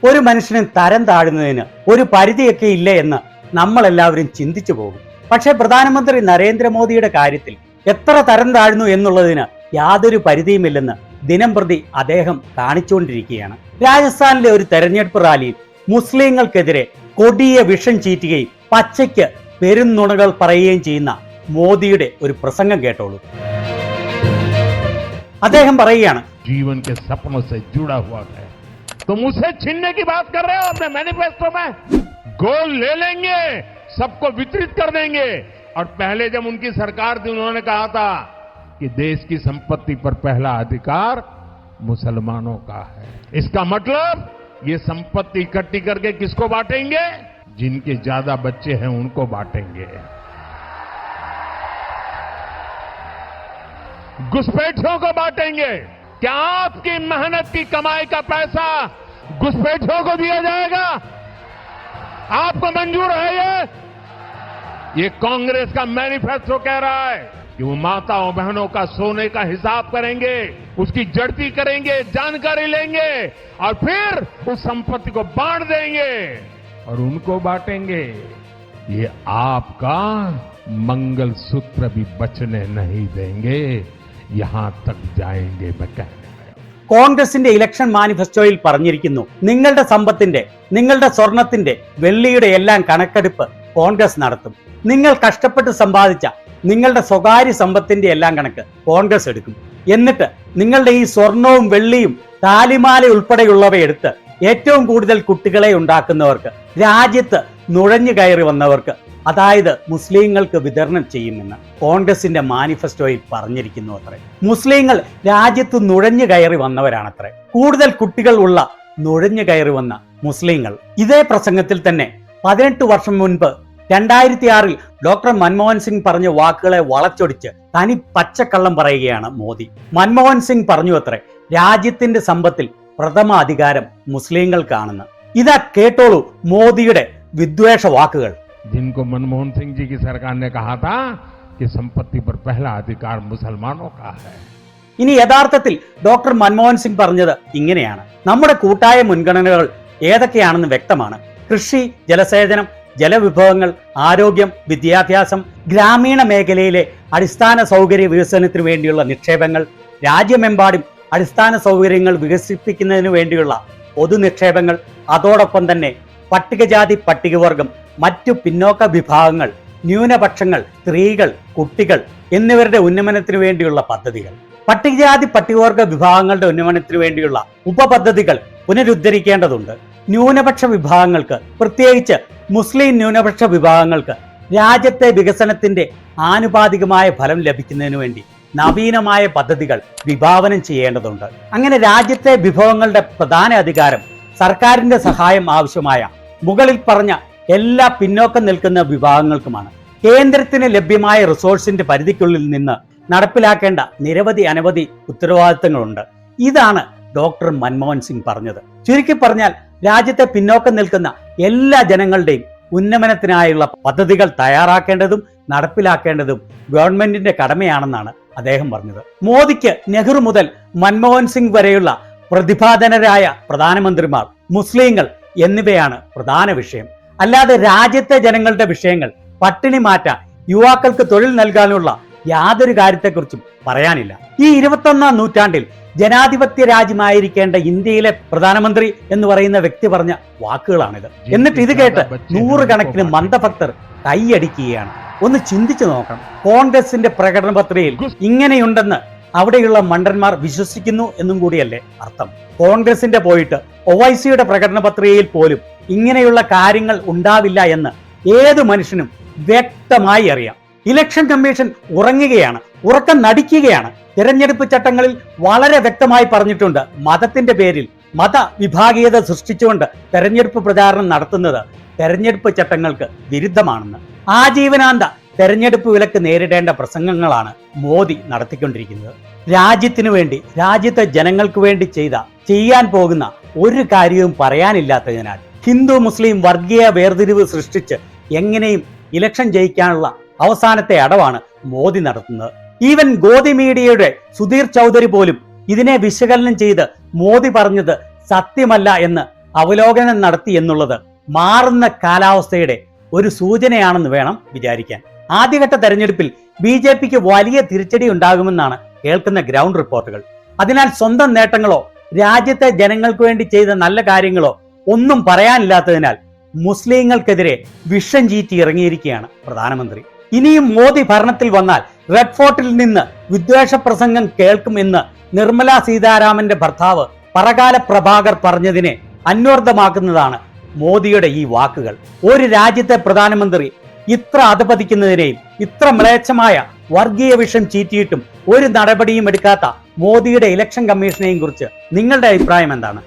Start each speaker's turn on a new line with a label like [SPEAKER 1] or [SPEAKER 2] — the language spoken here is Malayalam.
[SPEAKER 1] ഒരു മനുഷ്യനും തരം താഴുന്നതിന് ഒരു പരിധിയൊക്കെ ഇല്ലേ എന്ന് നമ്മളെല്ലാവരും ചിന്തിച്ചു പോകും. പക്ഷേ പ്രധാനമന്ത്രി നരേന്ദ്രമോദിയുടെ കാര്യത്തിൽ എത്ര തരം താഴ്ന്നു എന്നുള്ളതിന് യാതൊരു പരിധിയുമില്ലെന്ന് ദിനം പ്രതി അദ്ദേഹം കാണിച്ചുകൊണ്ടിരിക്കുകയാണ്. രാജസ്ഥാനിലെ ഒരു തെരഞ്ഞെടുപ്പ് റാലിയിൽ മുസ്ലിങ്ങൾക്കെതിരെ കൊടിയ വിഷം ചീറ്റുകയും പച്ചയ്ക്ക് പെരുന്നുണകൾ പറയുകയും ചെയ്യുന്ന മോദിയുടെ ഒരു പ്രസംഗം കേട്ടോളൂ. അദ്ദേഹം പറയുകയാണ്,
[SPEAKER 2] जीवन के सपनों से जुड़ा हुआ है तो मुझसे छीनने की बात कर रहे हो अपने मैनिफेस्टो में। गोल ले लेंगे, सबको वितरित कर देंगे। और पहले जब उनकी सरकार थी उन्होंने कहा था कि देश की संपत्ति पर पहला अधिकार मुसलमानों का है। इसका मतलब ये संपत्ति इकट्ठी करके किसको बांटेंगे? जिनके ज्यादा बच्चे हैं उनको बांटेंगे। घुसपैठियों को बांटेंगे। क्या आपकी मेहनत की कमाई का पैसा घुसपैठियों को दिया जाएगा? आपको मंजूर है ये कांग्रेस का मैनिफेस्टो कह रहा है कि वो माताओं बहनों का सोने का हिसाब करेंगे, उसकी जड़ती करेंगे, जानकारी लेंगे और फिर उस संपत्ति को बांट देंगे और उनको बांटेंगे। ये आपका मंगलसूत्र भी बचने नहीं देंगे, यहां तक जाएंगे मैं कहने।
[SPEAKER 1] കോൺഗ്രസിന്റെ ഇലക്ഷൻ മാനിഫെസ്റ്റോയിൽ പറഞ്ഞിരിക്കുന്നു, നിങ്ങളുടെ സമ്പത്തിന്റെ, നിങ്ങളുടെ സ്വർണത്തിന്റെ, വെള്ളിയുടെ എല്ലാം കണക്കെടുപ്പ് കോൺഗ്രസ് നടത്തും. നിങ്ങൾ കഷ്ടപ്പെട്ട് സമ്പാദിച്ച നിങ്ങളുടെ സ്വകാര്യ സമ്പത്തിന്റെ എല്ലാം കണക്ക് കോൺഗ്രസ് എടുക്കും. എന്നിട്ട് നിങ്ങളുടെ ഈ സ്വർണവും വെള്ളിയും താലിമാല ഉൾപ്പെടെയുള്ളവ എടുത്ത് ഏറ്റവും കൂടുതൽ കുട്ടികളെ ഉണ്ടാക്കുന്നവർക്ക്, രാജ്യത്ത് നുഴഞ്ഞു കയറി വന്നവർക്ക്, അതായത് മുസ്ലിങ്ങൾക്ക് വിതരണം ചെയ്യുമെന്ന് കോൺഗ്രസിന്റെ മാനിഫെസ്റ്റോയിൽ പറഞ്ഞിരിക്കുന്നു അത്രേ. മുസ്ലിങ്ങൾ രാജ്യത്ത് നുഴഞ്ഞു കയറി വന്നവരാണത്രേ. കൂടുതൽ കുട്ടികൾ ഉള്ള നുഴഞ്ഞു കയറി വന്ന മുസ്ലിങ്ങൾ. ഇതേ പ്രസംഗത്തിൽ തന്നെ 18 വർഷം മുൻപ് 2006 ഡോക്ടർ മൻമോഹൻ സിംഗ് പറഞ്ഞ വാക്കുകളെ വളച്ചൊടിച്ച് തനി പച്ചക്കള്ളം പറയുകയാണ് മോദി. മൻമോഹൻ സിംഗ് പറഞ്ഞു അത്രേ, രാജ്യത്തിന്റെ സമ്പത്തിൽ പ്രഥമ അധികാരം മുസ്ലിങ്ങൾക്കാണെന്ന്. ഇതാ കേട്ടോളൂ മോദിയുടെ വിദ്വേഷ വാക്കുകൾ.
[SPEAKER 2] जिनको मनमोहन सिंह जी की सरकार ने कहा था कि संपत्ति पर पहला अधिकार मुसलमानों का है.
[SPEAKER 1] ഇനി യഥാർത്ഥത്തിൽ ഡോക്ടർ മൻമോഹൻ സിംഗ് പറഞ്ഞത് ഇങ്ങനെയാണ്, നമ്മുടെ കൂട്ടായ മുൻഗണനകൾ ഏതൊക്കെയാണെന്ന് വ്യക്തമാണ്. കൃഷി, ജലസേചനം, ജലവിഭവങ്ങൾ, ആരോഗ്യം, വിദ്യാഭ്യാസം, ഗ്രാമീണ മേഖലയിലെ അടിസ്ഥാന സൗകര്യ വികസനത്തിന് വേണ്ടിയുള്ള നിക്ഷേപങ്ങൾ, രാജ്യമെമ്പാടും അടിസ്ഥാന സൗകര്യങ്ങൾ വികസിപ്പിക്കുന്നതിന് വേണ്ടിയുള്ള പൊതു നിക്ഷേപങ്ങൾ, അതോടൊപ്പം തന്നെ പട്ടികജാതി, പട്ടികവർഗം, മറ്റു പിന്നോക്ക വിഭാഗങ്ങൾ, ന്യൂനപക്ഷങ്ങൾ, സ്ത്രീകൾ, കുട്ടികൾ എന്നിവരുടെ ഉന്നമനത്തിനു വേണ്ടിയുള്ള പദ്ധതികൾ, പട്ടികജാതി പട്ടികവർഗ വിഭാഗങ്ങളുടെ ഉന്നമനത്തിനു വേണ്ടിയുള്ള ഉപപദ്ധതികൾ പുനരുദ്ധരിക്കേണ്ടതുണ്ട്. ന്യൂനപക്ഷ വിഭാഗങ്ങൾക്ക്, പ്രത്യേകിച്ച് മുസ്ലിം ന്യൂനപക്ഷ വിഭാഗങ്ങൾക്ക് രാജ്യത്തെ വികസനത്തിന്റെ ആനുപാതികമായ ഫലം ലഭിക്കുന്നതിനു വേണ്ടി നവീനമായ പദ്ധതികൾ വിഭാവനം ചെയ്യേണ്ടതുണ്ട്. അങ്ങനെ രാജ്യത്തെ വിഭവങ്ങളുടെ പ്രധാന അധികാരം സർക്കാരിന്റെ സഹായം ആവശ്യമായ മുകളിൽ പറഞ്ഞ എല്ലാ പിന്നോക്കം നിൽക്കുന്ന വിഭാഗങ്ങൾക്കുമാണ്. കേന്ദ്രത്തിന് ലഭ്യമായ റിസോഴ്സിന്റെ പരിധിക്കുള്ളിൽ നിന്ന് നടപ്പിലാക്കേണ്ട അനവധി ഉത്തരവാദിത്തങ്ങളുണ്ട്. ഇതാണ് ഡോക്ടർ മൻമോഹൻ സിംഗ് പറഞ്ഞത്. ചുരുക്കി പറഞ്ഞാൽ രാജ്യത്തെ പിന്നോക്കം നിൽക്കുന്ന എല്ലാ ജനങ്ങളുടെയും ഉന്നമനത്തിനായുള്ള പദ്ധതികൾ തയ്യാറാക്കേണ്ടതും നടപ്പിലാക്കേണ്ടതും ഗവൺമെന്റിന്റെ കടമയാണെന്നാണ് അദ്ദേഹം പറഞ്ഞത്. മോദിക്ക് നെഹ്റു മുതൽ മൻമോഹൻ സിംഗ് വരെയുള്ള പ്രതിഭാധനരായ പ്രധാനമന്ത്രിമാർ, മുസ്ലിങ്ങൾ എന്നിവയാണ് പ്രധാന വിഷയം. അല്ലാതെ രാജ്യത്തെ ജനങ്ങളുടെ വിഷയങ്ങൾ, പട്ടിണി മാറ്റാൻ, യുവാക്കൾക്ക് തൊഴിൽ നൽകാനുള്ള യാതൊരു കാര്യത്തെക്കുറിച്ചും പറയാനില്ല. ഈ 21ാം നൂറ്റാണ്ടിൽ ജനാധിപത്യ രാജ്യമായിരിക്കേണ്ട ഇന്ത്യയിലെ പ്രധാനമന്ത്രി എന്ന് പറയുന്ന വ്യക്തി പറഞ്ഞ വാക്കുകളാണിത്. എന്നിട്ട് ഇത് കേട്ട് നൂറുകണക്കിന് മന്ദഭക്തർ കൈയടിക്കുകയാണ്. ഒന്ന് ചിന്തിച്ചു നോക്കണം. കോൺഗ്രസിന്റെ പ്രകടന പത്രികയിൽ ഇങ്ങനെയുണ്ടെന്ന് അവിടെയുള്ള മണ്ടന്മാർ വിശ്വസിക്കുന്നു എന്നും കൂടിയല്ലേ അർത്ഥം. കോൺഗ്രസിന്റെ പോയിട്ട് ഒവൈസിയുടെ പ്രകടന പത്രികയിൽ പോലും ഇങ്ങനെയുള്ള കാര്യങ്ങൾ ഉണ്ടാവില്ല എന്ന് ഏതു മനുഷ്യനും വ്യക്തമായി അറിയാം. ഇലക്ഷൻ കമ്മീഷൻ ഉറങ്ങുകയാണ്, ഉറക്കം നടിക്കുകയാണ്. തിരഞ്ഞെടുപ്പ് ചട്ടങ്ങളിൽ വളരെ വ്യക്തമായി പറഞ്ഞിട്ടുണ്ട്, മതത്തിന്റെ പേരിൽ മതവിഭാഗീയത സൃഷ്ടിച്ചുകൊണ്ട് തെരഞ്ഞെടുപ്പ് പ്രചാരണം നടത്തുന്നത് തെരഞ്ഞെടുപ്പ് ചട്ടങ്ങൾക്ക് വിരുദ്ധമാണെന്ന്. ആജീവനാന്ത തെരഞ്ഞെടുപ്പ് വിലക്ക് നേരിടേണ്ട പ്രസംഗങ്ങളാണ് മോദി നടത്തിക്കൊണ്ടിരിക്കുന്നത്. രാജ്യത്തിനു വേണ്ടി, രാജ്യത്തെ ജനങ്ങൾക്ക് വേണ്ടി ചെയ്യാൻ പോകുന്ന ഒരു കാര്യവും പറയാനില്ലാത്തതിനാൽ ഹിന്ദു മുസ്ലിം വർഗീയ വേർതിരിവ് സൃഷ്ടിച്ച് എങ്ങനെയും ഇലക്ഷൻ ജയിക്കാനുള്ള അവസാനത്തെ അടവാണ് മോദി നടത്തുന്നത്. ഈവൻ ഗോദി മീഡിയയുടെ സുധീർ ചൗധരി പോലും ഇതിനെ വിശകലനം ചെയ്ത് മോദി പറഞ്ഞത് സത്യമല്ല എന്ന് അവലോകനം നടത്തി എന്നുള്ളത് മാറുന്ന കാലാവസ്ഥയുടെ ഒരു സൂചനയാണെന്ന് വേണം വിചാരിക്കാൻ. ആദ്യഘട്ട തെരഞ്ഞെടുപ്പിൽ BJPക്ക് വലിയ തിരിച്ചടി ഉണ്ടാകുമെന്നാണ് കേൾക്കുന്ന ഗ്രൗണ്ട് റിപ്പോർട്ടുകൾ. അതിനാൽ സ്വന്തം നേട്ടങ്ങളോ രാജ്യത്തെ ജനങ്ങൾക്ക് വേണ്ടി ചെയ്ത നല്ല കാര്യങ്ങളോ ഒന്നും പറയാനില്ലാത്തതിനാൽ മുസ്ലിങ്ങൾക്കെതിരെ വിഷം ചീറ്റി ഇറങ്ങിയിരിക്കുകയാണ് പ്രധാനമന്ത്രി. ഇനിയും മോദി ഭരണത്തിൽ വന്നാൽ റെഡ് ഫോർട്ടിൽ നിന്ന് വിദ്വേഷ പ്രസംഗം കേൾക്കുമെന്ന് നിർമ്മല സീതാരാമന്റെ ഭർത്താവ് പറകാല പ്രഭാകർ പറഞ്ഞതിനെ അന്വർത്ഥമാക്കുന്നതാണ് മോദിയുടെ ഈ വാക്കുകൾ. ഒരു രാജ്യത്തെ പ്രധാനമന്ത്രി ഇത്ര അധപതിക്കുന്നതിനെയും ഇത്ര മ്ലേച്ഛമായ വർഗീയ വിഷം ചീറ്റിയിട്ടും ഒരു നടപടിയും എടുക്കാത്ത മോദിയുടെ ഇലക്ഷൻ കമ്മീഷനെയും കുറിച്ച് നിങ്ങളുടെ അഭിപ്രായം എന്താണ്?